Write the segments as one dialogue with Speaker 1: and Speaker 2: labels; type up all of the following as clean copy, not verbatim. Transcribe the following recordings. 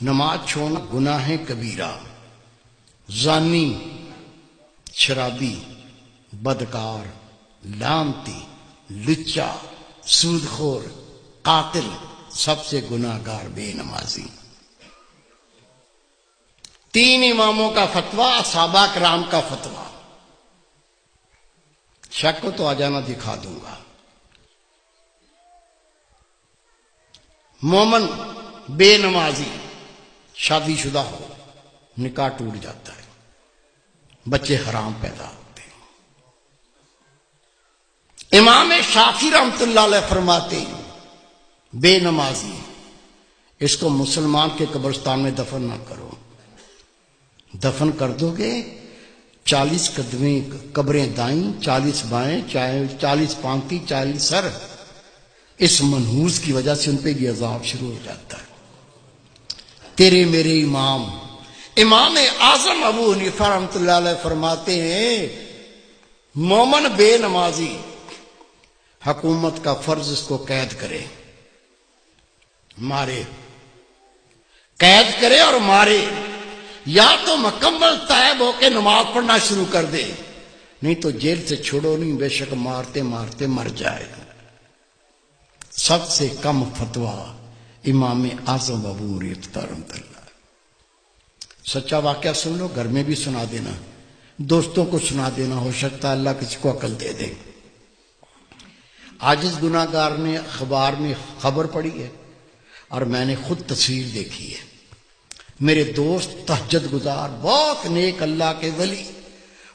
Speaker 1: نماز چھوڑنا گناہ کبیرہ، زانی، شرابی، بدکار، لعنتی، لچا، سود خور، قاتل، سب سے گناہ گار بے نمازی۔ 3 اماموں کا فتویٰ، صحابہ کرام کا فتویٰ۔ شک کو تو آ جانا، دکھا دوں گا۔ مومن بے نمازی شادی شدہ ہو، نکاح ٹوٹ جاتا ہے، بچے حرام پیدا ہوتے ہیں۔ امام شافعی رحمۃ اللہ علیہ فرماتے ہیں بے نمازی اس کو مسلمان کے قبرستان میں دفن نہ کرو، دفن کر دو گے 40 قدمیں قبریں دائیں، 40 بائیں، 40 پانتی، 40 سر، اس منحوس کی وجہ سے ان پہ یہ عذاب شروع ہو جاتا ہے۔ تیرے میرے امام اعظم ابو حنیفہ رحمۃ اللہ علیہ فرماتے ہیں مومن بے نمازی حکومت کا فرض اس کو قید کرے، مارے، قید کرے اور مارے، یا تو مکمل تائب ہو کے نماز پڑھنا شروع کر دے، نہیں تو جیل سے چھوڑو نہیں، بے شک مارتے مارتے مر جائے۔ سب سے کم فتویٰ امام اعظم ابو حنیفہ رحمۃ اللہ۔ سچا واقعہ سن لو، گھر میں بھی سنا دینا، دوستوں کو سنا دینا، ہو سکتا ہے اللہ کسی کو عقل دے دے۔ عاجز گناہ گار نے اخبار میں خبر پڑھی ہے اور میں نے خود تصویر دیکھی ہے۔ میرے دوست تہجد گزار، بہت نیک اللہ کے ولی،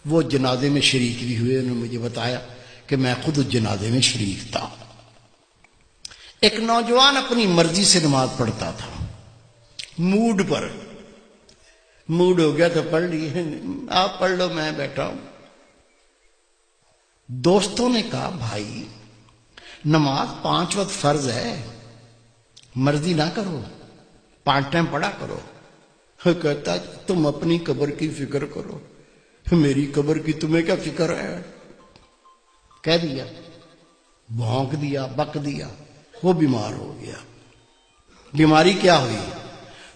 Speaker 1: وہ جنازے میں شریک بھی ہوئے، انہوں نے مجھے بتایا کہ میں خود اس جنازے میں شریک تھا۔ ایک نوجوان اپنی مرضی سے نماز پڑھتا تھا، موڈ پر، موڈ ہو گیا تو پڑھ لی، آپ پڑھ لو میں بیٹھا ہوں۔ دوستوں نے کہا بھائی نماز 5 وقت فرض ہے، مرضی نہ کرو، 5 ٹائم پڑھا کرو۔ کہتا تم اپنی قبر کی فکر کرو، میری قبر کی تمہیں کیا فکر ہے؟ کہہ دیا، بھونک دیا، بک دیا، وہ بیمار ہو گیا۔ بیماری کیا ہوئی؟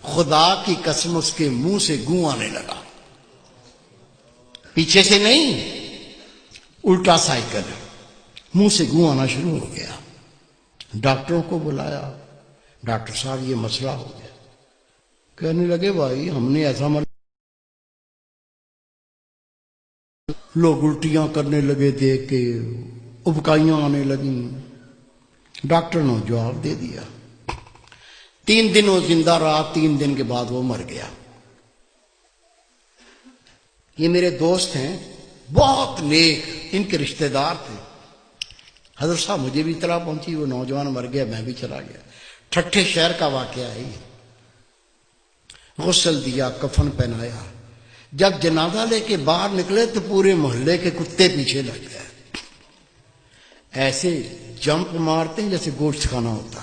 Speaker 1: خدا کی قسم اس کے منہ سے گوں آنے لگا، پیچھے سے نہیں، الٹا سائیکل، منہ سے گوں آنا شروع ہو گیا۔ ڈاکٹروں کو بلایا، ڈاکٹر صاحب یہ مسئلہ ہو گیا۔ کہنے لگے بھائی ہم نے ایسا لوگ الٹیاں کرنے لگے، دیکھ کے ابکائیاں آنے لگیں۔ ڈاکٹر نے جواب دے دیا۔ 3 دن وہ زندہ رہا، 3 دن کے بعد وہ مر گیا۔ یہ میرے دوست ہیں، بہت نیک، ان کے رشتہ دار تھے۔ حضرت صاحب مجھے بھی اطلاع پہنچی، وہ نوجوان مر گیا، میں بھی چلا گیا۔ ٹھٹھے شہر کا واقعہ ہے یہ۔ غسل دیا، کفن پہنایا، جب جنازہ لے کے باہر نکلے تو پورے محلے کے کتے پیچھے لگ گئے، ایسے جمپ مارتے ہیں جیسے گوشت کھانا ہوتا۔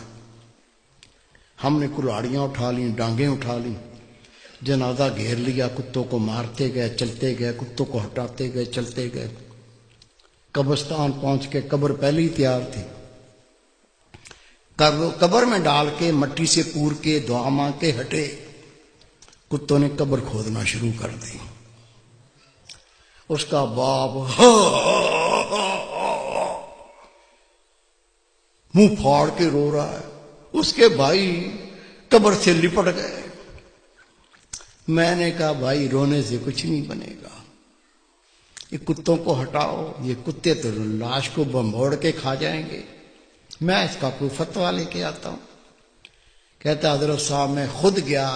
Speaker 1: ہم نے کلاڑیاں اٹھا لیں، ڈانگیں اٹھا لیں، جنازہ گھیر لیا، کتوں کو مارتے گئے، چلتے گئے، کتوں کو ہٹاتے گئے، چلتے گئے۔ قبرستان پہنچ کے قبر پہلے ہی تیار تھی، قبر میں ڈال کے مٹی سے پور کے دعا مانگ کے ہٹے، کتوں نے قبر کھودنا شروع کر دی۔ اس کا باپ منہ پھاڑ کے رو رہا ہے، اس کے بھائی قبر سے لپٹ گئے۔ میں نے کہا بھائی رونے سے کچھ نہیں بنے گا، یہ کتوں کو ہٹاؤ، یہ کتے تو لاش کو بمبوڑ کے کھا جائیں گے، میں اس کا کوئی فتویٰ لے کے آتا ہوں۔ کہتا حضرت صاحب میں خود گیا،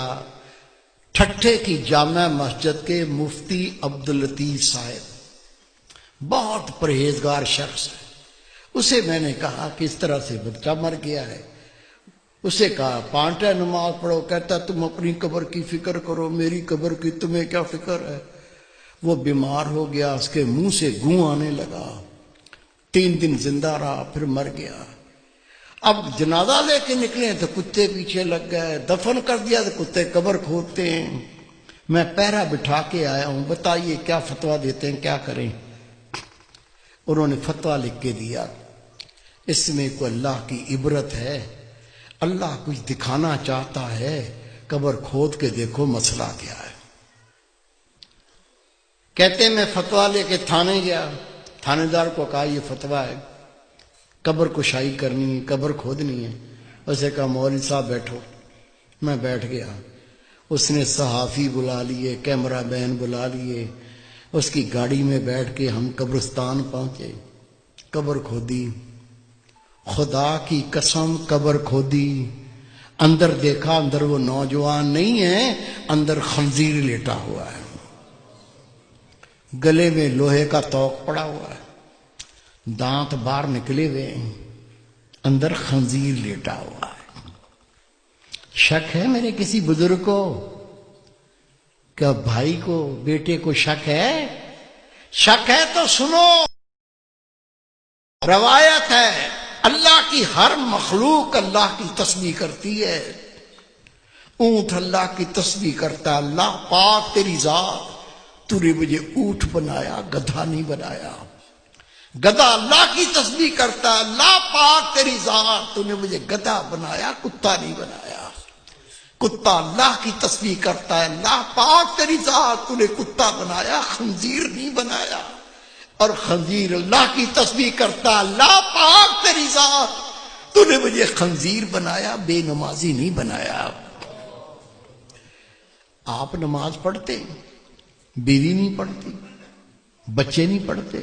Speaker 1: ٹھٹھے کی جامع مسجد کے مفتی عبداللطیف صاحب، بہت پرہیزگار شخص ہے، اسے میں نے کہا کہ اس طرح سے بچہ مر گیا ہے۔ اسے کہا 5 ٹائم نماز پڑھو، کہتا تم اپنی قبر کی فکر کرو، میری قبر کی تمہیں کیا فکر ہے؟ وہ بیمار ہو گیا، اس کے منہ سے گوں آنے لگا، 3 دن زندہ رہا، پھر مر گیا۔ اب جنازہ لے کے نکلے تو کتے پیچھے لگ گئے، دفن کر دیا تو کتے قبر کھودتے ہیں۔ میں پہرا بٹھا کے آیا ہوں، بتائیے کیا فتویٰ دیتے ہیں، کیا کریں؟ انہوں نے فتویٰ لکھ کے دیا، اس میں کوئی اللہ کی عبرت ہے، اللہ کچھ دکھانا چاہتا ہے قبر کھود کے دیکھو مسئلہ کیا ہے۔ کہتے میں فتویٰ لے کے تھانے گیا، تھانے دار کو کہا یہ فتویٰ ہے، قبر کشائی کرنی ہے، قبر کھودنی ہے۔ اسے کہا مولوی صاحب بیٹھو۔ میں بیٹھ گیا، اس نے صحافی بلا لیے، کیمرہ مین بلا لیے، اس کی گاڑی میں بیٹھ کے ہم قبرستان پہنچے، قبر کھودی، خدا کی قسم قبر کھودی، اندر دیکھا، اندر وہ نوجوان نہیں ہے، اندر خنزیر لیٹا ہوا ہے، گلے میں لوہے کا توق پڑا ہوا ہے، دانت باہر نکلے ہوئے ہیں، اندر خنزیر لیٹا ہوا ہے۔ شک ہے میرے کسی بزرگ کو؟ کیا بھائی کو، بیٹے کو شک ہے؟ شک ہے تو سنو، روایت ہے اللہ کی ہر مخلوق اللہ کی تسبیح کرتی ہے۔ اونٹ اللہ کی تسبیح کرتا ہے، اللہ پاک تیری ذات، تو نے مجھے اونٹ بنایا، گدھا نہیں بنایا۔ گدھا اللہ کی تسبیح کرتا ہے، اللہ پاک تیری ذات، تو نے مجھے گدھا بنایا، کتا نہیں بنایا۔ کتا اللہ کی تسبیح کرتا ہے، اللہ پاک تیری ذات، تو نے کتا بنایا، خنزیر نہیں بنایا۔ اور خنزیر اللہ کی تسبیح کرتا ہے، اللہ پاک تیری ذات، تو نے مجھے خنزیر بنایا، بے نمازی نہیں بنایا۔ آپ نماز پڑھتے، بیوی نہیں پڑھتی، بچے نہیں پڑھتے،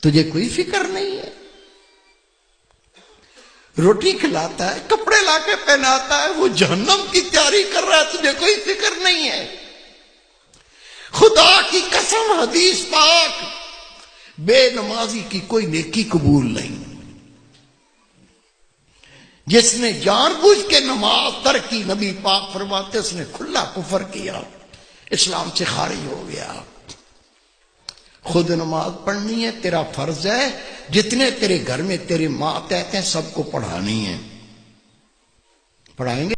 Speaker 1: تجھے کوئی فکر نہیں ہے؟ روٹی کھلاتا ہے، کپڑے لا کے پہناتا ہے، وہ جہنم کی تیاری کر رہا ہے، تجھے کوئی فکر نہیں ہے؟ خدا کی قسم حدیث پاک، بے نمازی کی کوئی نیکی قبول نہیں۔ جس نے جان بوجھ کے نماز ترک کی، نبی پاک فرماتے اس نے کھلا کفر کیا، اسلام سے خارج ہو گیا۔ خود نماز پڑھنی ہے، تیرا فرض ہے، جتنے تیرے گھر میں تیرے ماتحت ہیں سب کو پڑھانی ہے۔ پڑھائیں گے؟